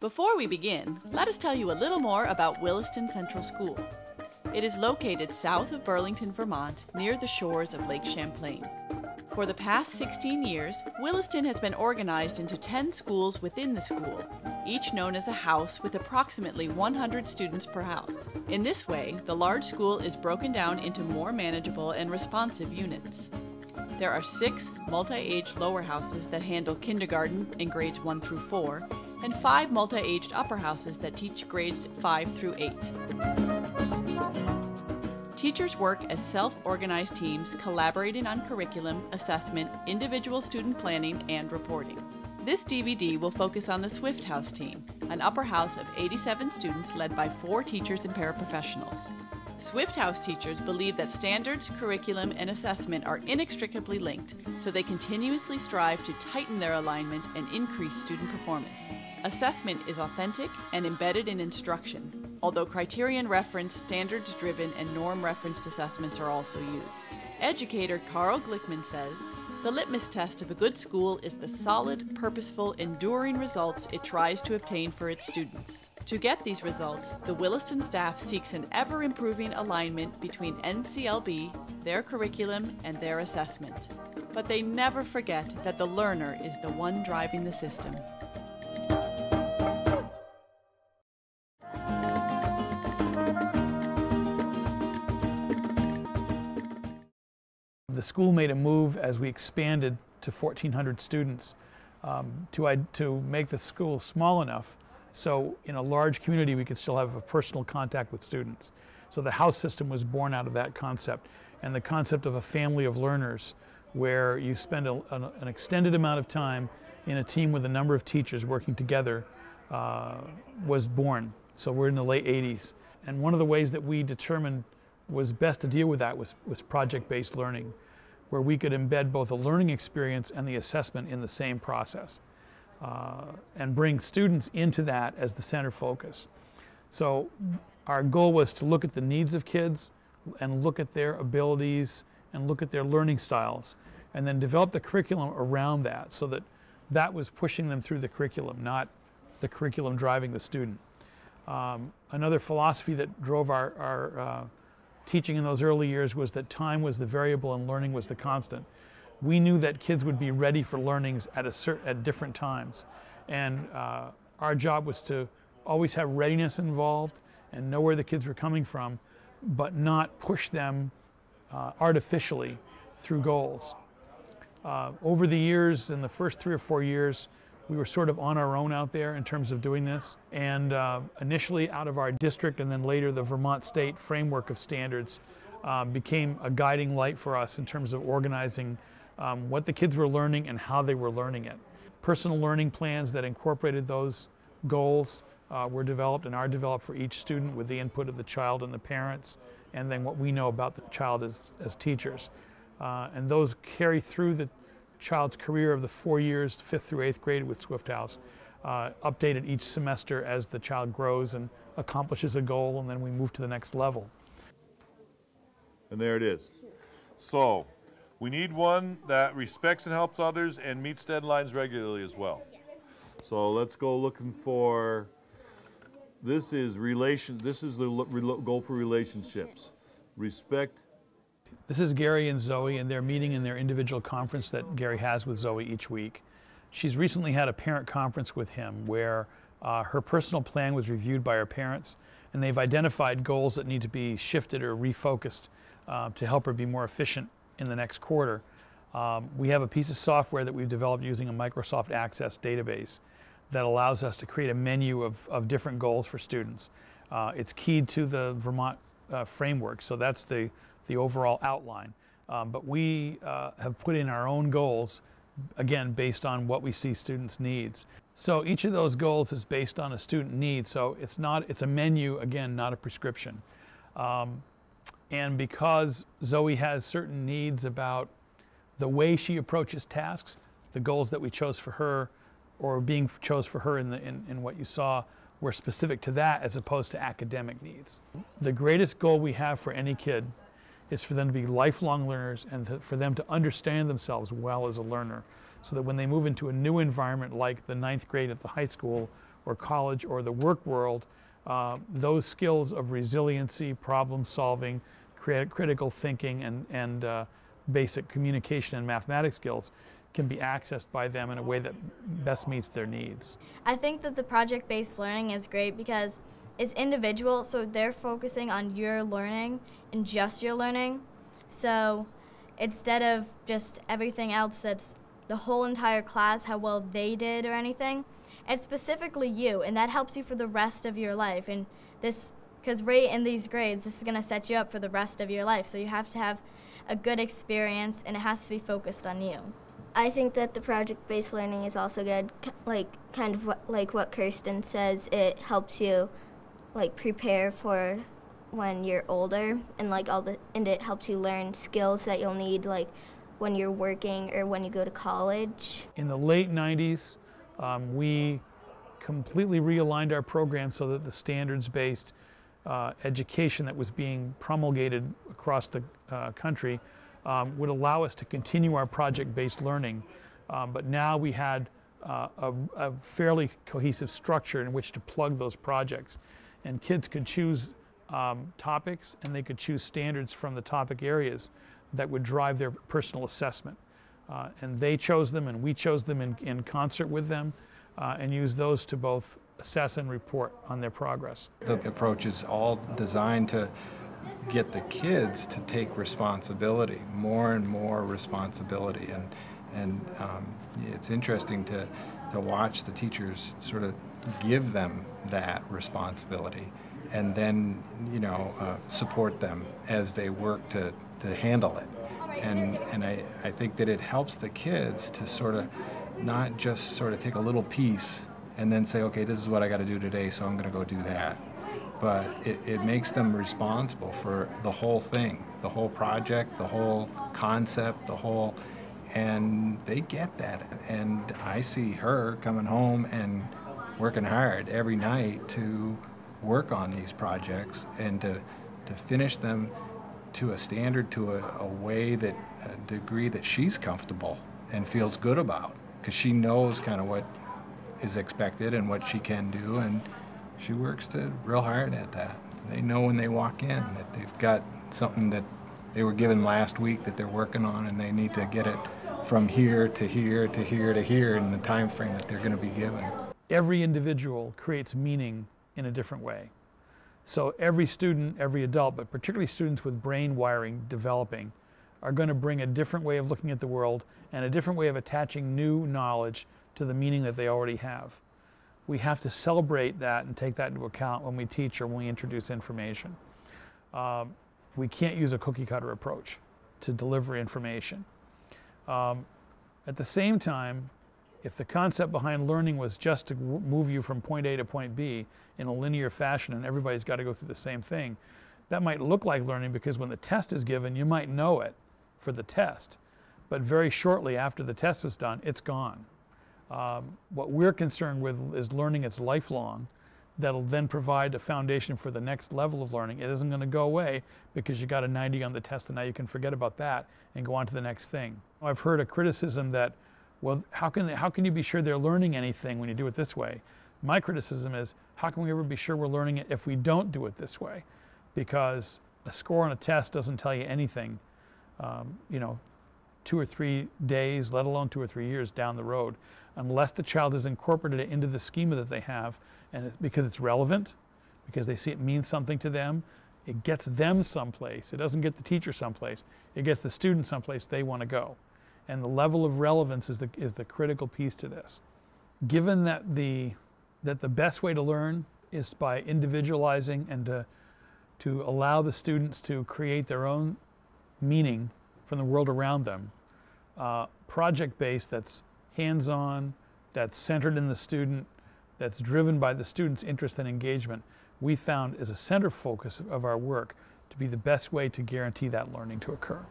Before we begin, let us tell you a little more about Williston Central School. It is located south of Burlington, Vermont, near the shores of Lake Champlain. For the past 16 years, Williston has been organized into 10 schools within the school, each known as a house with approximately 100 students per house. In this way, the large school is broken down into more manageable and responsive units. There are 6 multi-age lower houses that handle kindergarten in grades 1 through 4, and 5 multi-aged upper houses that teach grades 5 through 8. Teachers work as self-organized teams, collaborating on curriculum, assessment, individual student planning, and reporting. This DVD will focus on the Swift House team, an upper house of 87 students led by 4 teachers and paraprofessionals. Swift House teachers believe that standards, curriculum, and assessment are inextricably linked, so they continuously strive to tighten their alignment and increase student performance. Assessment is authentic and embedded in instruction, although criterion-referenced, standards-driven, and norm-referenced assessments are also used. Educator Carl Glickman says, "The litmus test of a good school is the solid, purposeful, enduring results it tries to obtain for its students. To get these results, the Williston staff seeks an ever-improving alignment between NCLB, their curriculum, and their assessment. But they never forget that the learner is the one driving the system." The school made a move as we expanded to 1,400 students to make the school small enough so in a large community we could still have a personal contact with students. So the house system was born out of that concept, and the concept of a family of learners where you spend an extended amount of time in a team with a number of teachers working together was born. So we're in the late 80s. And one of the ways that we determined was best to deal with that was project-based learning, where we could embed both the learning experience and the assessment in the same process and bring students into that as the center focus. So our goal was to look at the needs of kids and look at their abilities and look at their learning styles, and then develop the curriculum around that so that that was pushing them through the curriculum, not the curriculum driving the student. Another philosophy that drove our teaching in those early years was that time was the variable and learning was the constant. We knew that kids would be ready for learnings at different times, and our job was to always have readiness involved and know where the kids were coming from, but not push them artificially through goals. Over the years, in the first 3 or 4 years, we were sort of on our own out there in terms of doing this, and initially out of our district and then later the Vermont State framework of standards became a guiding light for us in terms of organizing what the kids were learning and how they were learning it. Personal learning plans that incorporated those goals were developed and are developed for each student with the input of the child and the parents, and then what we know about the child as teachers. And those carry through the child's career of the 4 years, 5th through 8th grade with Swift House, updated each semester as the child grows and accomplishes a goal, and then we move to the next level. And there it is. So we need one that respects and helps others and meets deadlines regularly as well. So let's go looking for, this is the goal for relationships. Respect. This is Gary and Zoe, and they're meeting in their individual conference that Gary has with Zoe each week. She's recently had a parent conference with him where her personal plan was reviewed by her parents, and they've identified goals that need to be shifted or refocused to help her be more efficient in the next quarter. We have a piece of software that we've developed using a Microsoft Access database that allows us to create a menu of different goals for students. It's keyed to the Vermont framework, so that's the overall outline. But we have put in our own goals, again, based on what we see students' needs. So each of those goals is based on a student need, so it's a menu, again, not a prescription. And because Zoe has certain needs about the way she approaches tasks, the goals that we chose for her, or being chose for her in what you saw, were specific to that as opposed to academic needs. The greatest goal we have for any kid is for them to be lifelong learners and for them to understand themselves well as a learner, so that when they move into a new environment like the 9th grade at the high school or college or the work world, those skills of resiliency, problem solving, critical thinking, and basic communication and mathematics skills can be accessed by them in a way that best meets their needs. I think that the project-based learning is great because it's individual, so they're focusing on your learning and just your learning. So instead of just everything else that's the whole entire class, how well they did or anything, it's specifically you, and that helps you for the rest of your life. And this, because right in these grades, this is going to set you up for the rest of your life. So you have to have a good experience, and it has to be focused on you. I think that the project-based learning is also good, kind of like what Kirsten says. It helps you prepare for when you're older, and and it helps you learn skills that you'll need when you're working or when you go to college. In the late 90s, we completely realigned our program so that the standards-based education that was being promulgated across the country would allow us to continue our project-based learning. But now we had a fairly cohesive structure in which to plug those projects. And kids could choose topics, and they could choose standards from the topic areas that would drive their personal assessment. And they chose them, and we chose them in concert with them, and used those to both assess and report on their progress. The approach is all designed to get the kids to take responsibility, more and more responsibility, and it's interesting to watch the teachers sort of give them that responsibility, and then support them as they work to handle it. And I think that it helps the kids to sort of not just sort of take a little piece and then say, okay, this is what I got to do today, so I'm going to go do that. But it makes them responsible for the whole thing, the whole project, the whole concept, and they get that. And I see her coming home and working hard every night to work on these projects and to finish them to a standard, to a way that, a degree that she's comfortable and feels good about, because she knows kind of what is expected and what she can do, and she works real hard at that. They know when they walk in that they've got something that they were given last week that they're working on, and they need to get it from here to here to here to here in the time frame that they're going to be given. Every individual creates meaning in a different way. So every student, every adult, but particularly students with brain wiring developing, are going to bring a different way of looking at the world and a different way of attaching new knowledge to the meaning that they already have. We have to celebrate that and take that into account when we teach or when we introduce information. We can't use a cookie cutter approach to deliver information. At the same time, if the concept behind learning was just to move you from point A to point B in a linear fashion and everybody's got to go through the same thing, that might look like learning because when the test is given, you might know it for the test. But very shortly after the test was done, it's gone. What we're concerned with is learning that's lifelong, that'll then provide a foundation for the next level of learning. It isn't going to go away because you got a 90 on the test and now you can forget about that and go on to the next thing. I've heard a criticism that, well, how can you be sure they're learning anything when you do it this way? My criticism is, how can we ever be sure we're learning it if we don't do it this way? Because a score on a test doesn't tell you anything, 2 or 3 days, let alone 2 or 3 years down the road, unless the child has incorporated it into the schema that they have, and it's because it's relevant, because they see it means something to them. It gets them someplace. It doesn't get the teacher someplace. It gets the student someplace they want to go. And the level of relevance is the critical piece to this. Given that the best way to learn is by individualizing and to allow the students to create their own meaning from the world around them, project-based, that's hands-on, that's centered in the student, that's driven by the student's interest and engagement, we found is a center focus of our work to be the best way to guarantee that learning to occur.